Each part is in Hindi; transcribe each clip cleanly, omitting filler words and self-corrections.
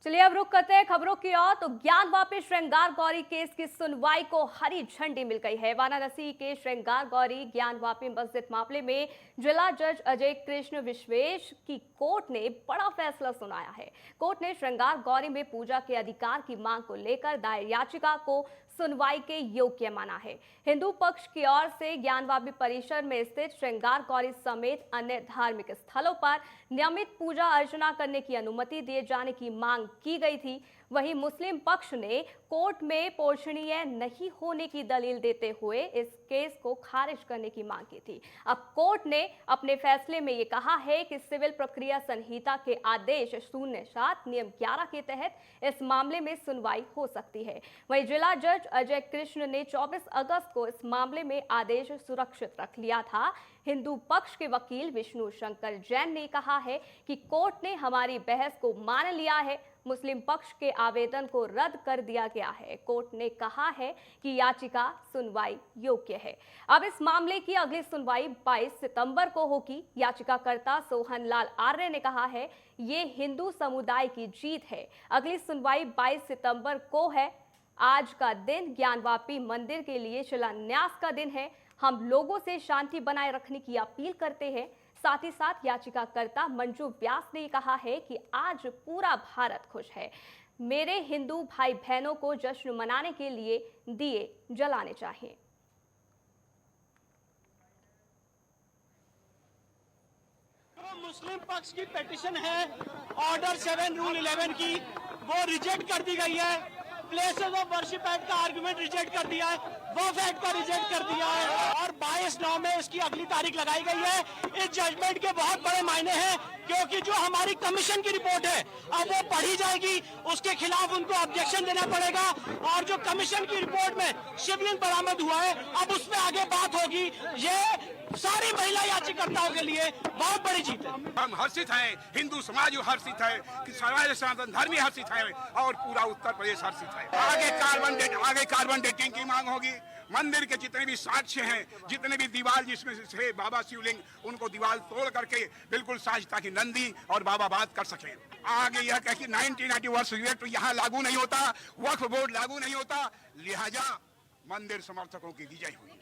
चलिए अब रुक करते हैं खबरों की ओर। तो ज्ञानवापी श्रृंगार गौरी केस की सुनवाई को हरी झंडी मिल गई है। वाराणसी के श्रृंगार गौरी ज्ञानवापी मस्जिद मामले में जिला जज अजय कृष्ण विश्वेश की कोर्ट ने बड़ा फैसला सुनाया है। कोर्ट ने श्रृंगार गौरी में पूजा के अधिकार की मांग को लेकर दायर याचिका को सुनवाई के योग्य माना है। हिंदू पक्ष की ओर से ज्ञानवापी परिसर में स्थित श्रृंगार गौरी समेत अन्य धार्मिक स्थलों पर नियमित पूजा अर्चना करने की अनुमति दिए जाने की मांग की गई थी। वहीं मुस्लिम पक्ष ने कोर्ट में पोषणीय नहीं होने की दलील देते हुए इस केस को खारिज करने की मांग की थी। अब कोर्ट ने अपने फैसले में ये कहा है कि सिविल प्रक्रिया संहिता के आदेश 07 नियम 11 के तहत इस मामले में सुनवाई हो सकती है। वहीं जिला जज अजय कृष्ण ने 24 अगस्त को इस मामले में आदेश सुरक्षित रख लिया था। हिंदू पक्ष के वकील विष्णु शंकर जैन ने कहा है कि कोर्ट ने हमारी बहस को मान लिया है, मुस्लिम पक्ष के आवेदन को रद्द कर दिया गया है। कोर्ट ने कहा है कि याचिका सुनवाई योग्य है। अब इस मामले की अगली सुनवाई 22 सितंबर को होगी। याचिकाकर्ता सोहन लाल आर्य ने कहा है, ये हिंदू समुदाय की जीत है। अगली सुनवाई 22 सितंबर को है। आज का दिन ज्ञानवापी मंदिर के लिए शिलान्यास का दिन है। हम लोगों से शांति बनाए रखने की अपील करते हैं। साथ ही साथ याचिकाकर्ता मंजू व्यास ने कहा है कि आज पूरा भारत खुश है। मेरे हिंदू भाई बहनों को जश्न मनाने के लिए दिए जलाने चाहिए। मुस्लिम पक्ष की पिटीशन है ऑर्डर 7 रूल 11 की, वो रिजेक्ट कर दी गई है। प्लेसेस ऑफ वर्शिप एक्ट का आर्गुमेंट रिजेक्ट कर दिया है, वक्फ एक्ट का रिजेक्ट कर दिया है और 22/9 में इसकी अगली तारीख लगाई गई है। इस जजमेंट के बहुत बड़े मायने हैं क्योंकि जो हमारी कमीशन की रिपोर्ट है अब वो पढ़ी जाएगी, उसके खिलाफ उनको ऑब्जेक्शन देना पड़ेगा और जो कमीशन की रिपोर्ट में शिवलिंग बरामद हुआ है अब उस पर आगे बात होगी। ये सारी महिला याचिकाकर्ताओं के लिए बहुत बड़ी जीत है। हम हर्षित हैं, हिंदू समाज हर्षित है, कि समाज सनातन धर्मी हर्षित है और पूरा उत्तर प्रदेश हर्षित है। आगे कार्बन डेटिंग की मांग होगी। मंदिर के जितने भी साक्ष्य हैं, जितने भी दीवार जिसमें से बाबा शिवलिंग, उनको दीवार तोड़ करके बिल्कुल साज ताकि नंदी और बाबा बात कर सकें। आगे यह कह कि 1990 वर्ष एक्ट यहाँ लागू नहीं होता, वक्फ बोर्ड लागू नहीं होता, लिहाजा मंदिर समर्थकों की विजय हुई।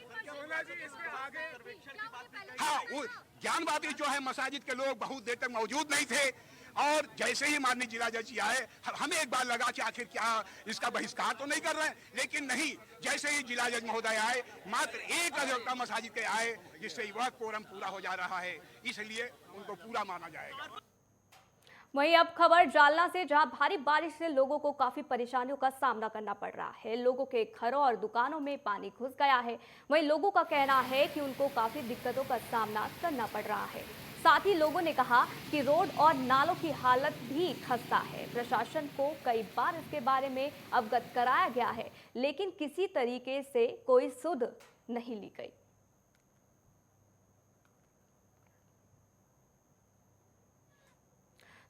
हाँ, वो ज्ञानवापी जो है मसाजिद के लोग बहुत देर तक मौजूद नहीं थे और जैसे ही माननीय जिला जज जी आए, हमें एक बार लगा कि आखिर क्या इसका बहिष्कार तो नहीं कर रहे हैं, लेकिन नहीं, जैसे ही जिला जज महोदय आए, मात्र एक अधिवक्ता मसाजिद के आए, जिससे वह कोरम पूरा हो जा रहा है, इसलिए उनको पूरा माना जाएगा। वहीं अब खबर जालना से, जहां भारी बारिश से लोगों को काफी परेशानियों का सामना करना पड़ रहा है। लोगों के घरों और दुकानों में पानी घुस गया है। वहीं लोगों का कहना है कि उनको काफी दिक्कतों का सामना करना पड़ रहा है। साथ ही लोगों ने कहा कि रोड और नालों की हालत भी खस्ता है। प्रशासन को कई बार इसके बारे में अवगत कराया गया है, लेकिन किसी तरीके से कोई सुध नहीं ली गई।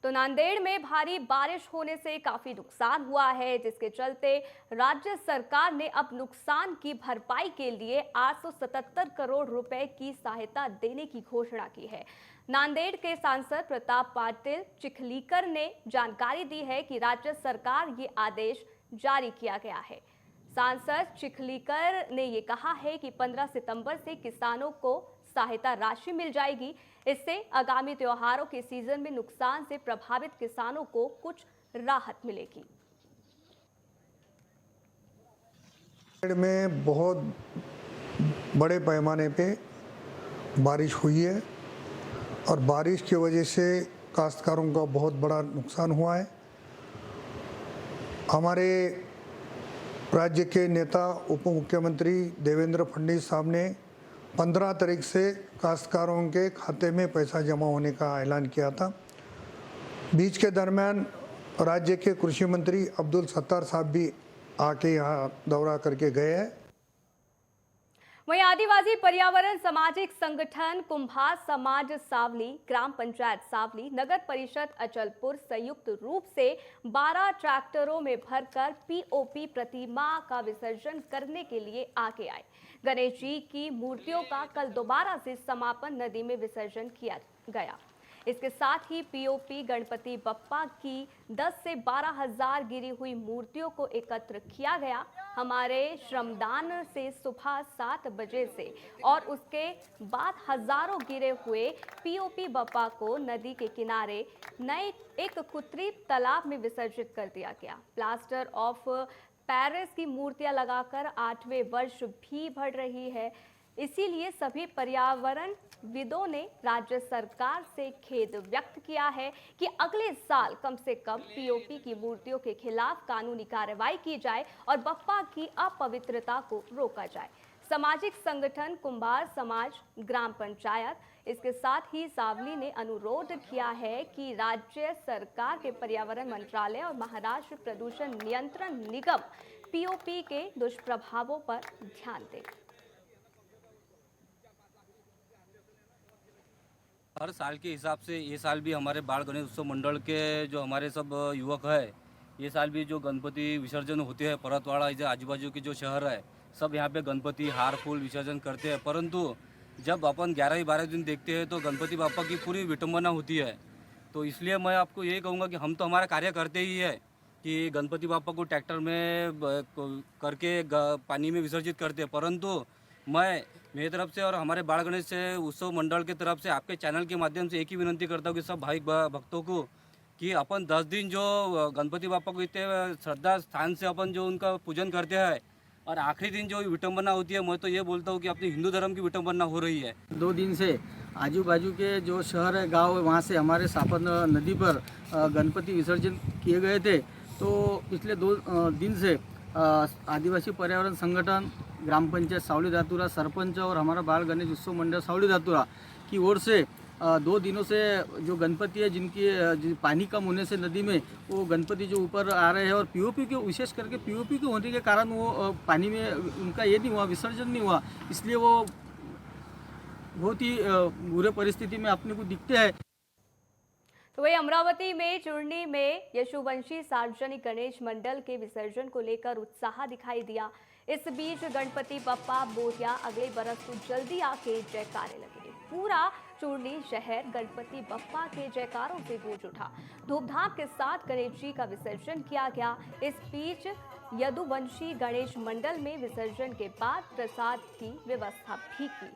तो नांदेड़ में भारी बारिश होने से काफी नुकसान हुआ है, जिसके चलते राज्य सरकार ने अब नुकसान की भरपाई के लिए 877 करोड़ रुपए की सहायता देने की घोषणा की है। नांदेड़ के सांसद प्रताप पाटिल चिखलीकर ने जानकारी दी है कि राज्य सरकार ये आदेश जारी किया गया है। सांसद चिखलीकर ने ये कहा है कि 15 सितंबर से किसानों को सहायता राशि मिल जाएगी। इससे आगामी त्योहारों के सीजन में नुकसान से प्रभावित किसानों को कुछ राहत मिलेगी। में बहुत बड़े पैमाने पे बारिश हुई है और बारिश की वजह से काश्तकारों का बहुत बड़ा नुकसान हुआ है। हमारे राज्य के नेता उप मुख्यमंत्री देवेंद्र फडणवीस साहब ने 15 तारीख से काश्तकारों के खाते में पैसा जमा होने का ऐलान किया था। बीच के दरमियान राज्य के कृषि मंत्री अब्दुल सत्तार साहब भी आके यहाँ दौरा करके गए हैं। वहीं आदिवासी पर्यावरण सामाजिक संगठन कुंभार समाज सावली, ग्राम पंचायत सावली, नगर परिषद अचलपुर संयुक्त रूप से 12 ट्रैक्टरों में भरकर पीओपी प्रतिमा का विसर्जन करने के लिए आगे आए। गणेश जी की मूर्तियों का कल दोबारा से समापन नदी में विसर्जन किया गया। इसके साथ ही पीओपी गणपति बप्पा की 10 से 12 हजार गिरी हुई मूर्तियों को एकत्र किया गया। हमारे श्रमदान से सुबह 7 बजे से और उसके बाद हजारों गिरे हुए पीओपी बप्पा को नदी के किनारे नए एक कृत्रिम तालाब में विसर्जित कर दिया गया। प्लास्टर ऑफ पेरिस की मूर्तियां लगाकर 8वें वर्ष भी बढ़ रही है। इसीलिए सभी पर्यावरण विदों ने राज्य सरकार से खेद व्यक्त किया है कि अगले साल कम से कम पीओपी की मूर्तियों के खिलाफ कानूनी कार्रवाई की जाए और बप्पा की अपवित्रता को रोका जाए। सामाजिक संगठन कुंभार समाज, ग्राम पंचायत, इसके साथ ही सावली ने अनुरोध किया है कि राज्य सरकार के पर्यावरण मंत्रालय और महाराष्ट्र प्रदूषण नियंत्रण निगम पीओपी के दुष्प्रभावों पर ध्यान दें। हर साल के हिसाब से ये साल भी हमारे बाल गणेश उत्सव मंडल के जो हमारे सब युवक है, ये साल भी जो गणपति विसर्जन होते हैं परतवाड़ा जो आजू बाजू के जो शहर है सब यहाँ पे गणपति हार फूल विसर्जन करते हैं। परंतु जब अपन 11-12 दिन देखते हैं तो गणपति बापा की पूरी विटंबना होती है। तो इसलिए मैं आपको यही कहूँगा कि हम तो हमारा कार्य करते ही है कि गणपति बापा को ट्रैक्टर में करके पानी में विसर्जित करते हैं। परंतु मैं मेरी तरफ से और हमारे बाल गणेश उत्सव मंडल की तरफ से आपके चैनल के माध्यम से एक ही विनंती करता हूँ कि सब भाई भक्तों को कि अपन 10 दिन जो गणपति बापा को इतने श्रद्धा स्थान से अपन जो उनका पूजन करते हैं और आखिरी दिन जो विटंबना होती है, मैं तो ये बोलता हूँ कि अपने हिंदू धर्म की विटंबना हो रही है। 2 दिन से आजू बाजू के जो शहर है, गांव है, वहाँ से हमारे सापर नदी पर गणपति विसर्जन किए गए थे। तो पिछले 2 दिन से आदिवासी पर्यावरण संगठन, ग्राम पंचायत सावली धातुरा, सरपंच और हमारा बाल गणेश उत्सव मंडल सावली धातुरा की ओर से 2 दिनों से जो गणपति है जिनकी पानी कम होने से नदी में वो गणपति जो ऊपर आ रहे हैं और पीओपी के विशेष करके पीओपी के होने के कारण वो पानी में उनका ये नहीं हुआ, विसर्जन नहीं हुआ, इसलिए वो बहुत ही बुरे परिस्थिति में अपने को दिखते हैं। तो वही अमरावती में चूर्णी में यशुवंशी सार्वजनिक गणेश मंडल के विसर्जन को लेकर उत्साह दिखाई दिया। इस बीच गणपति बप्पा बोरिया अगले बरस तो जल्दी आके जयकारे लगेंगे। पूरा चूर्णी शहर गणपति बप्पा के जयकारों से गूंज उठा। धूमधाम के साथ गणेश जी का विसर्जन किया गया। इस बीच यदुवंशी गणेश मंडल में विसर्जन के बाद प्रसाद की व्यवस्था भी की।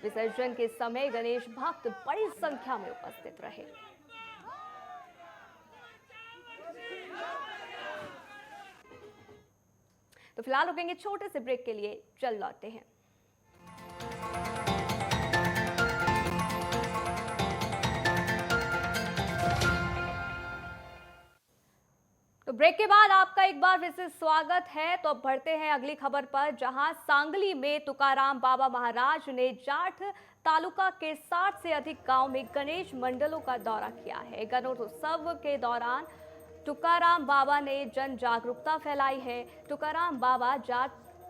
विसर्जन के समय गणेश भक्त बड़ी संख्या में उपस्थित रहे। तो फिलहाल रुकेंगे छोटे से ब्रेक के लिए, चल लौटते हैं। तो ब्रेक के बाद आपका एक बार फिर से स्वागत है। तो अब बढ़ते हैं अगली खबर पर, जहां सांगली में तुकाराम बाबा महाराज ने जाठ तालुका के 60 से अधिक गांव में गणेश मंडलों का दौरा किया है। गणेशोत्सव के दौरान तुकाराम बाबा ने जन जागरूकता फैलाई है। तुकाराम बाबा जाट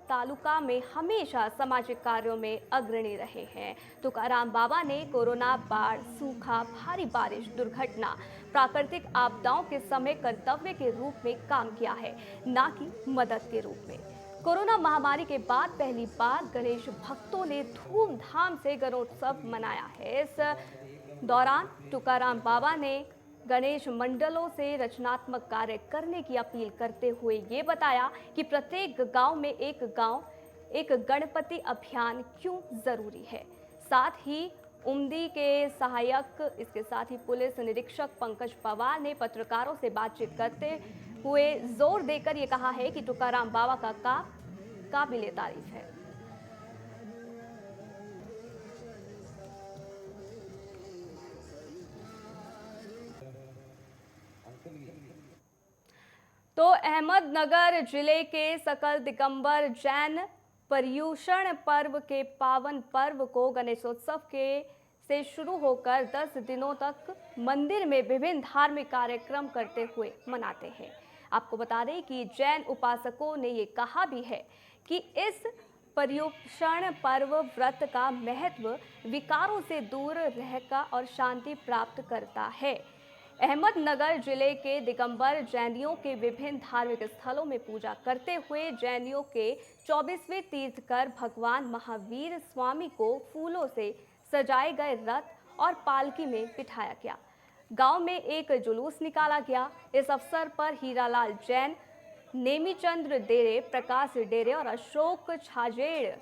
तालुका में हमेशा सामाजिक कार्यों में अग्रणी रहे हैं। तुकाराम बाबा ने कोरोना, बाढ़, सूखा, भारी बारिश, दुर्घटना, प्राकृतिक आपदाओं के समय कर्तव्य के रूप में काम किया है, ना कि मदद के रूप में। कोरोना महामारी के बाद पहली बार गणेश भक्तों ने धूमधाम से गणेशोत्सव मनाया है। इस दौरान तुकाराम बाबा ने गणेश मंडलों से रचनात्मक कार्य करने की अपील करते हुए ये बताया कि प्रत्येक गांव में एक गणपति अभियान क्यों जरूरी है। साथ ही उमदी के सहायक, इसके साथ ही पुलिस निरीक्षक पंकज पवार ने पत्रकारों से बातचीत करते हुए जोर देकर ये कहा है कि तुकाराम बाबा का काम काबिले तारीफ है। तो अहमदनगर जिले के सकल दिगंबर जैन पर्युषण पर्व के पावन पर्व को गणेशोत्सव से शुरू होकर 10 दिनों तक मंदिर में विभिन्न धार्मिक कार्यक्रम करते हुए मनाते हैं। आपको बता दें कि जैन उपासकों ने ये कहा भी है कि इस पर्युषण पर्व व्रत का महत्व विकारों से दूर रहकर और शांति प्राप्त करता है। अहमदनगर जिले के दिगंबर जैनियों के विभिन्न धार्मिक स्थलों में पूजा करते हुए जैनियों के 24वें तीर्थकर भगवान महावीर स्वामी को फूलों से सजाए गए रथ और पालकी में बिठाया गया। गांव में एक जुलूस निकाला गया। इस अवसर पर हीरालाल जैन, नेमीचंद्र डेरे, प्रकाश डेरे और अशोक छाजेड़,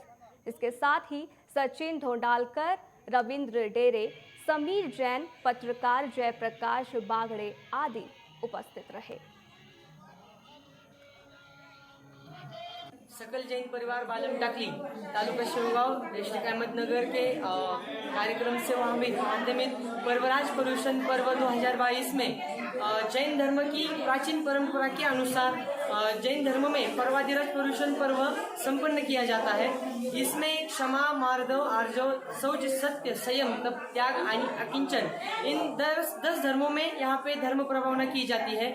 इसके साथ ही सचिन ढोंडालकर, रविंद्र डेरे, समीर जैन, पत्रकार जयप्रकाश बागड़े आदि उपस्थित रहे। सकल जैन परिवार बालम टाकली तालुका शेवगांव डिस्ट्रिक्ट अहमदनगर के कार्यक्रम से वहाँ भी माध्यमिक पर्वराज पर्युषण पर्व 2022 में जैन धर्म की प्राचीन परंपरा के अनुसार जैन धर्म में पर्वाधिराज पर्युषण पर्व संपन्न किया जाता है। इसमें क्षमा, मार्दव, आर्जव, शौच, सत्य, संयम, तप, त्याग आणि अकिंचन इन 10 धर्मों में यहाँ पे धर्म प्रभावना की जाती है।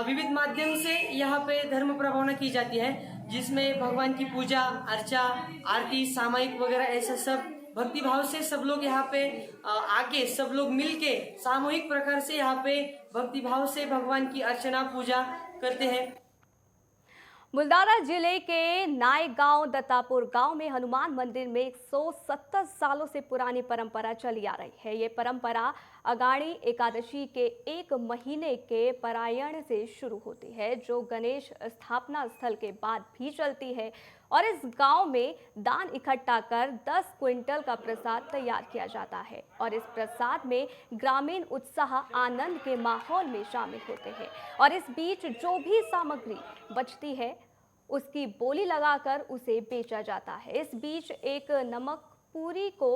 विविध माध्यम से यहाँ पे धर्म प्रभावना की जाती है, जिसमें भगवान की पूजा, अर्चा, आरती, सामायिक वगैरह ऐसा सब भक्ति भाव से सब लोग यहाँ पे आके सब लोग मिलके सामूहिक प्रकार से यहाँ पे भक्ति भाव से भगवान की अर्चना पूजा करते हैं। बुल्डाना जिले के नायगांव दत्तापुर गांव में हनुमान मंदिर में 170 सालों से पुरानी परंपरा चली आ रही है। ये परंपरा अगाड़ी एकादशी के 1 महीने के पारायण से शुरू होती है, जो गणेश स्थापना स्थल के बाद भी चलती है। और इस गांव में दान इकट्ठा कर 10 क्विंटल का प्रसाद तैयार किया जाता है और इस प्रसाद में ग्रामीण उत्साह, आनंद के माहौल में शामिल होते हैं। और इस बीच जो भी सामग्री बचती है उसकी बोली लगाकर उसे बेचा जाता है। इस बीच एक नमक पूरी को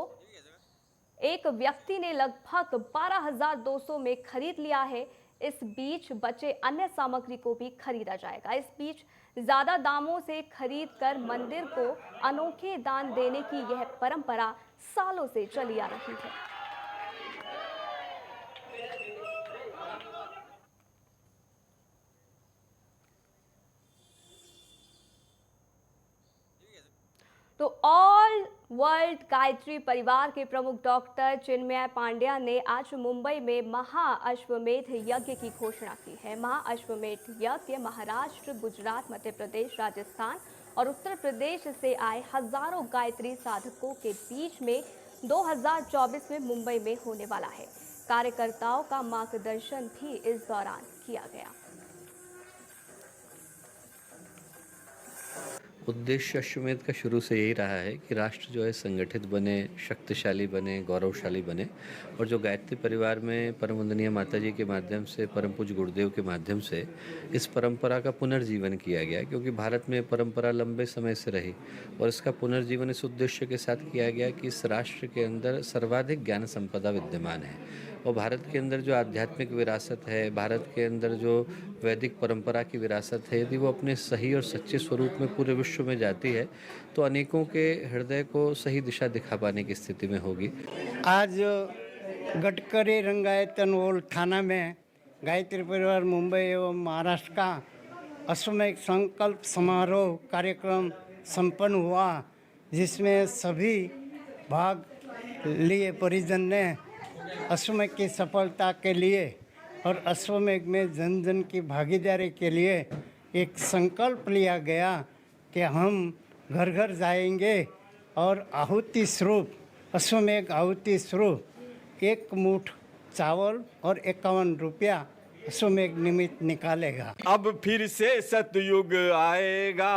एक व्यक्ति ने लगभग 12,200 में खरीद लिया है। इस बीच बचे अन्य सामग्री को भी खरीदा जाएगा। इस बीच ज्यादा दामों से खरीद कर मंदिर को अनोखे दान देने की यह परंपरा सालों से चली आ रही है। तो ऑल वर्ल्ड गायत्री परिवार के प्रमुख डॉक्टर चिन्मय पांड्या ने आज मुंबई में महाअश्वमेध यज्ञ की घोषणा की है। महाअश्वमेध यज्ञ महाराष्ट्र, गुजरात, मध्य प्रदेश, राजस्थान और उत्तर प्रदेश से आए हजारों गायत्री साधकों के बीच में 2024 में मुंबई में होने वाला है। कार्यकर्ताओं का मार्गदर्शन भी इस दौरान किया गया। उद्देश्य अश्वमेध का शुरू से यही रहा है कि राष्ट्र जो है संगठित बने, शक्तिशाली बने, गौरवशाली बने। और जो गायत्री परिवार में परम वंदनीय माता जी के माध्यम से, परम पूज्य गुरुदेव के माध्यम से इस परंपरा का पुनर्जीवन किया गया, क्योंकि भारत में परंपरा लंबे समय से रही और इसका पुनर्जीवन इस उद्देश्य के साथ किया गया कि इस राष्ट्र के अंदर सर्वाधिक ज्ञान संपदा विद्यमान है और भारत के अंदर जो आध्यात्मिक विरासत है, भारत के अंदर जो वैदिक परंपरा की विरासत है, यदि वो अपने सही और सच्चे स्वरूप में पूरे विश्व में जाती है तो अनेकों के हृदय को सही दिशा दिखा पाने की स्थिति में होगी। आज गडकरी रंगायतन ओल्ड थाना में गायत्री परिवार मुंबई एवं महाराष्ट्र का अश्वमेध संकल्प समारोह कार्यक्रम संपन्न हुआ, जिसमें सभी भाग लिए परिजन ने अश्वमेध की सफलता के लिए और अश्वमेध में जन जन की भागीदारी के लिए एक संकल्प लिया गया कि हम घर घर जाएंगे और आहुति स्वरूप, अश्वमेध आहुति स्वरूप 1 मुठ चावल और 51 रुपया अश्वमेध निमित्त निकालेगा। अब फिर से सतयुग आएगा,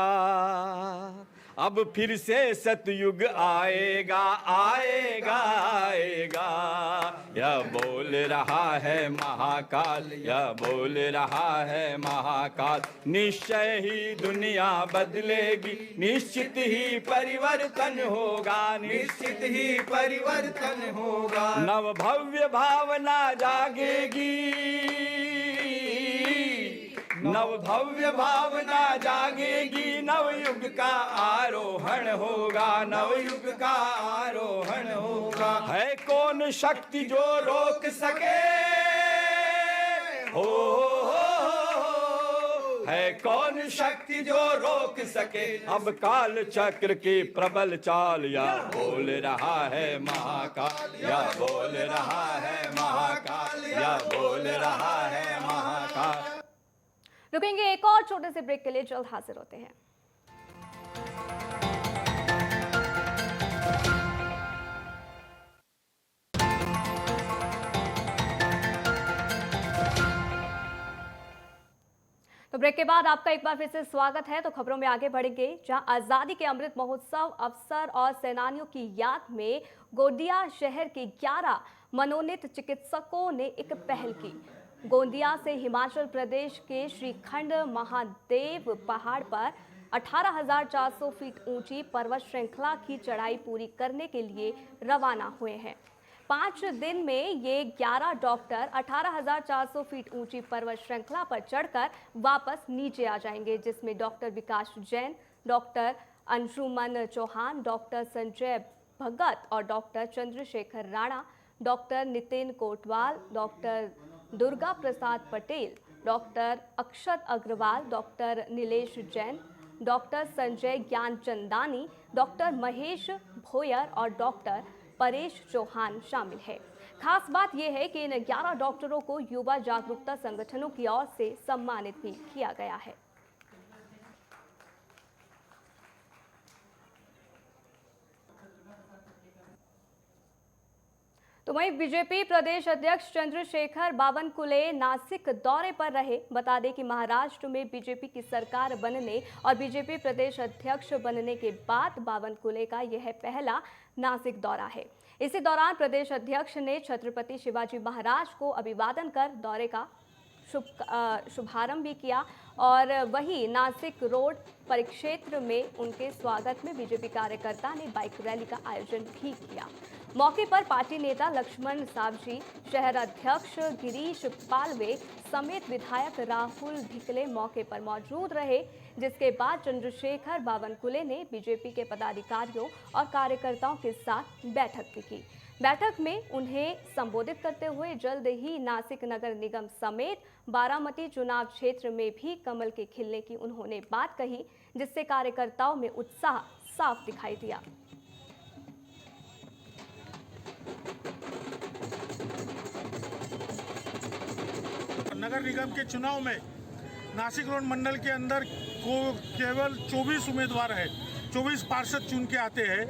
अब फिर से सतयुग आएगा, आएगा आएगा। यह बोल रहा है महाकाल, यह बोल रहा है महाकाल। निश्चय ही दुनिया बदलेगी, निश्चित ही परिवर्तन होगा, निश्चित ही परिवर्तन होगा। नव भव्य भावना जागेगी, नव भव्य भावना जागेगी। नवयुग का आरोहण होगा, नवयुग का आरोहण होगा। है कौन शक्ति जो रोक सके, हो है कौन शक्ति जो रोक सके। अब काल चक्र की प्रबल चाल, या बोल रहा है महाकाल, या बोल रहा है महाकाल, या बोल रहा है महाकाल। रुकेंगे एक और छोटे से ब्रेक के लिए, जल्द हाजिर होते हैं। तो ब्रेक के बाद आपका एक बार फिर से स्वागत है। तो खबरों में आगे बढ़ेंगे, जहां आजादी के अमृत महोत्सव अवसर और सेनानियों की याद में गोंदिया शहर के 11 मनोनीत चिकित्सकों ने एक पहल की। गोंदिया से हिमाचल प्रदेश के श्रीखंड महादेव पहाड़ पर 18,400 फीट ऊंची पर्वत श्रृंखला की चढ़ाई पूरी करने के लिए रवाना हुए हैं। 5 दिन में ये 11 डॉक्टर 18,400 फीट ऊंची पर्वत श्रृंखला पर चढ़कर वापस नीचे आ जाएंगे, जिसमें doctor Vikas Jain, doctor Anshuman Chauhan, doctor Sanjay Bhagat और doctor Chandrashekhar Rana, doctor Nitin Kotwal, doctor Durga Prasad Patel, doctor Akshat Agarwal, doctor Nilesh Jain, doctor Sanjay Gyanchandani, doctor Mahesh Bhoyar और डॉक्टर परेश चौहान शामिल है। खास बात यह है कि इन 11 डॉक्टरों को युवा जागरूकता संगठनों की ओर से सम्मानित भी किया गया है। तो वहीं बीजेपी प्रदेश अध्यक्ष चंद्रशेखर बावनकुले नासिक दौरे पर रहे। बता दें कि महाराष्ट्र में बीजेपी की सरकार बनने और बीजेपी प्रदेश अध्यक्ष बनने के बाद बावनकुले का यह पहला नासिक दौरा है। इसी दौरान प्रदेश अध्यक्ष ने छत्रपति शिवाजी महाराज को अभिवादन कर दौरे का शुभारंभ भी किया और वहीं नासिक रोड परिक्षेत्र में उनके स्वागत में बीजेपी कार्यकर्ता ने बाइक रैली का आयोजन भी किया। मौके पर पार्टी नेता लक्ष्मण सावजी, शहर अध्यक्ष गिरीश पालवे समेत विधायक राहुल भिकले मौके पर मौजूद रहे, जिसके बाद चंद्रशेखर बावनकुले ने बीजेपी के पदाधिकारियों और कार्यकर्ताओं के साथ बैठक भी की। बैठक में उन्हें संबोधित करते हुए जल्द ही नासिक नगर निगम समेत बारामती चुनाव क्षेत्र में भी कमल के खिलने की उन्होंने बात कही, जिससे कार्यकर्ताओं में उत्साह साफ दिखाई दिया। नगर निगम के चुनाव में नासिक रोड मंडल के अंदर को केवल 24 उम्मीदवार है, 24 पार्षद चुन के आते हैं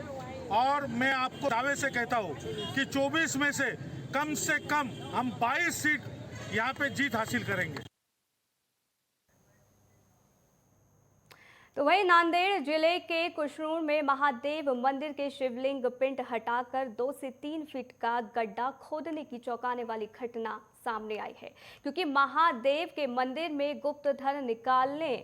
और मैं आपको दावे से कहता हूँ कि 24 में से कम हम 22 सीट यहाँ पे जीत हासिल करेंगे। तो वहीं नांदेड़ जिले के कुशरूर में महादेव मंदिर के शिवलिंग पिंड हटाकर 2 से 3 फीट का गड्ढा खोदने की चौंकाने वाली घटना सामने आई है, क्योंकि महादेव के मंदिर में गुप्त धन निकालने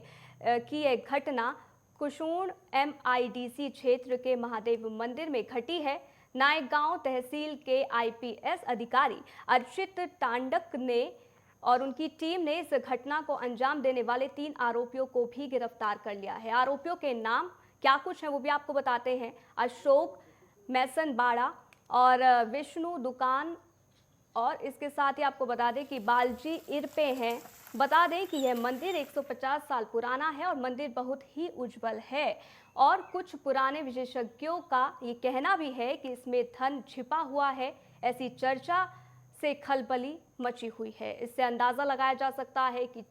की एक घटना कुशूर MIDC क्षेत्र के महादेव मंदिर में घटी है। नायगांव तहसील के IPS अधिकारी अर्चित टांडक ने और उनकी टीम ने इस घटना को अंजाम देने वाले 3 आरोपियों को भी गिरफ्तार कर लिया है। आरोपियों के नाम क्या कुछ है वो भी आपको बताते हैं। अशोक मैसन बाड़ा और विष्णु दुकान, और इसके साथ ही आपको बता दें कि बालजी इरपे हैं। बता दें कि यह मंदिर 150 साल पुराना है और मंदिर बहुत ही उज्जवल है और कुछ पुराने विशेषज्ञों का ये कहना भी है कि इसमें धन छिपा हुआ है। ऐसी चर्चा से खलबली मची हुई है। इससे अंदाज़ा लगाया जा सकता है कि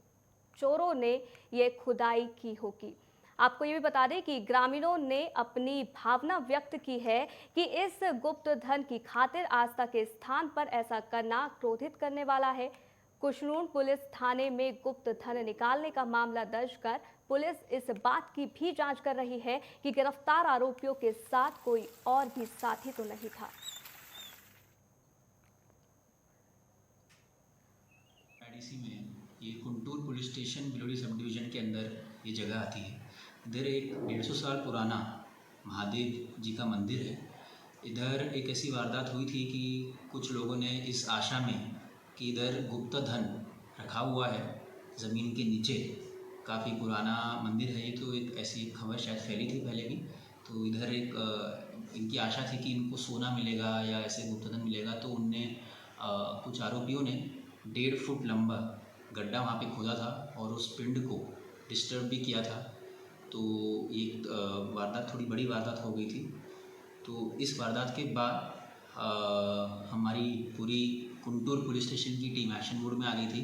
चोरों ने ये खुदाई की होगी। आपको ये भी बता दें कि ग्रामीणों ने अपनी भावना व्यक्त की है कि इस गुप्त धन की खातिर आस्था के स्थान पर ऐसा करना क्रोधित करने वाला है। कुशरूर पुलिस थाने में गुप्त धन निकालने का मामला दर्ज कर पुलिस इस बात की भी जांच कर रही है कि गिरफ्तार आरोपियों के साथ कोई और भी साथी तो नहीं था। IDC में ये Kuntur police station बिलोड़ी sub division के अंदर ये जगह आती है। इधर एक 150 साल पुराना महादेव जी का मंदिर है। इधर एक ऐसी वारदात हुई थी कि कुछ लोगों ने इस आशा में कि इधर गुप्त धन रखा हुआ है ज़मीन के नीचे, काफ़ी पुराना मंदिर है ये, तो एक ऐसी खबर शायद फैली थी पहले भी। तो इधर एक इनकी आशा थी कि इनको सोना मिलेगा या ऐसे गुप्त धन मिलेगा, तो उनने कुछ आरोपियों ने 1.5 फुट लंबा गड्ढा वहाँ पे खोदा था और उस पिंड को डिस्टर्ब भी किया था। तो एक वारदात, थोड़ी बड़ी वारदात हो गई थी। तो इस वारदात के बाद हमारी पूरी कुंटूर पुलिस स्टेशन की टीम एक्शन मोड में आ गई थी।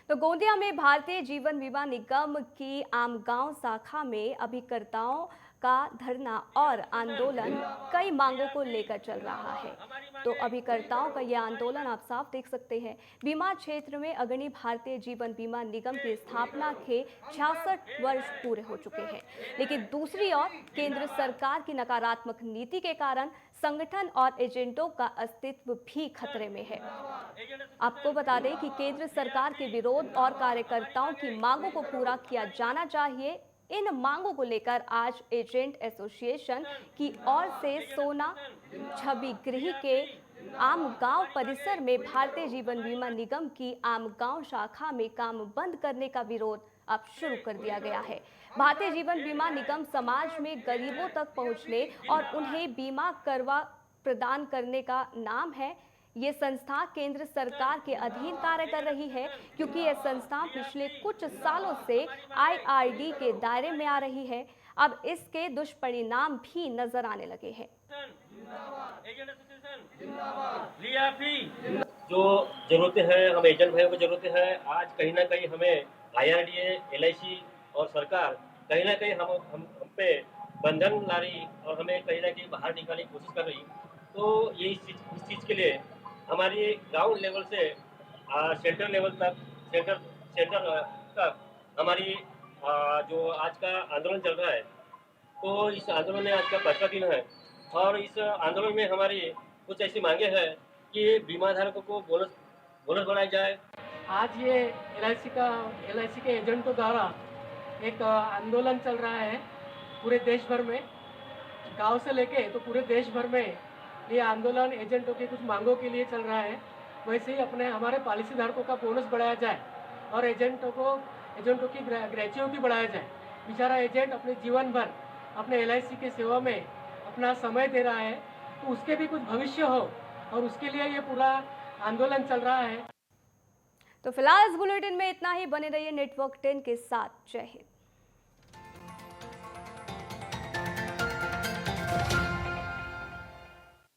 तो गोंदिया में भारतीय जीवन बीमा निगम की आमगांव शाखा में अभिकर्ताओं का धरना और आंदोलन कई मांगों को लेकर चल रहा है। तो अभिकर्ताओं का यह आंदोलन आप साफ देख सकते हैं। बीमा क्षेत्र में अग्रणी भारतीय जीवन बीमा निगम की स्थापना के 66 वर्ष पूरे हो चुके हैं, लेकिन दूसरी ओर केंद्र सरकार की नकारात्मक नीति के कारण संगठन और एजेंटों का अस्तित्व भी खतरे में है। आपको बता दें कि केंद्र सरकार के विरोध और कार्यकर्ताओं की मांगों को पूरा किया जाना चाहिए। इन मांगों को लेकर आज एजेंट एसोसिएशन की ओर से सोना छवि के आमगांव परिसर में भारतीय जीवन बीमा निगम की आमगांव शाखा में काम बंद करने का विरोध अब शुरू कर दिया गया है। भारतीय जीवन बीमा निगम समाज में गरीबों तक पहुंचने और उन्हें बीमा करवा प्रदान करने का नाम है। ये संस्था केंद्र सरकार के अधीन कार्य कर रही है, क्योंकि यह संस्था पिछले कुछ सालों से IRD के दायरे में आ रही है। अब इसके दुष्परिणाम भी नजर आने लगे हैं। जो जरूरतें हैं, हम एजेंट भाइयों को जरूरतें हैं। आज कहीं ना कहीं हमें IRDA, LIC और सरकार कहीं ना कहीं हम पे बंधन ला रही और हमें कहीं ना कहीं बाहर निकालने की कोशिश कर रही। तो ये इस चीज़ के लिए हमारी ग्राउंड लेवल से सेंटर लेवल तक सेंटर तक हमारी जो आज का आंदोलन चल रहा है, तो इस आंदोलन में आज का 5वां दिन है और इस आंदोलन में हमारी कुछ ऐसी मांगे हैं कि बीमा धारकों को बोनस बढ़ाया जाए। आज ये LIC के एजेंटों द्वारा एक आंदोलन चल रहा है पूरे देश भर में, गांव से लेके तो पूरे देश भर में ये आंदोलन एजेंटों की कुछ मांगों के लिए चल रहा है। वैसे ही हमारे पॉलिसी धारकों का बोनस बढ़ाया जाए और एजेंटों की ग्रेच्युटी बढ़ाया जाए। बेचारा एजेंट अपने जीवन भर अपने LIC की सेवा में अपना समय दे रहा है, तो उसके भी कुछ भविष्य हो और उसके लिए ये पूरा आंदोलन चल रहा है। तो फिलहाल इस बुलेटिन में इतना ही। बने रहिए नेटवर्क 10 के साथ। जय हिंद।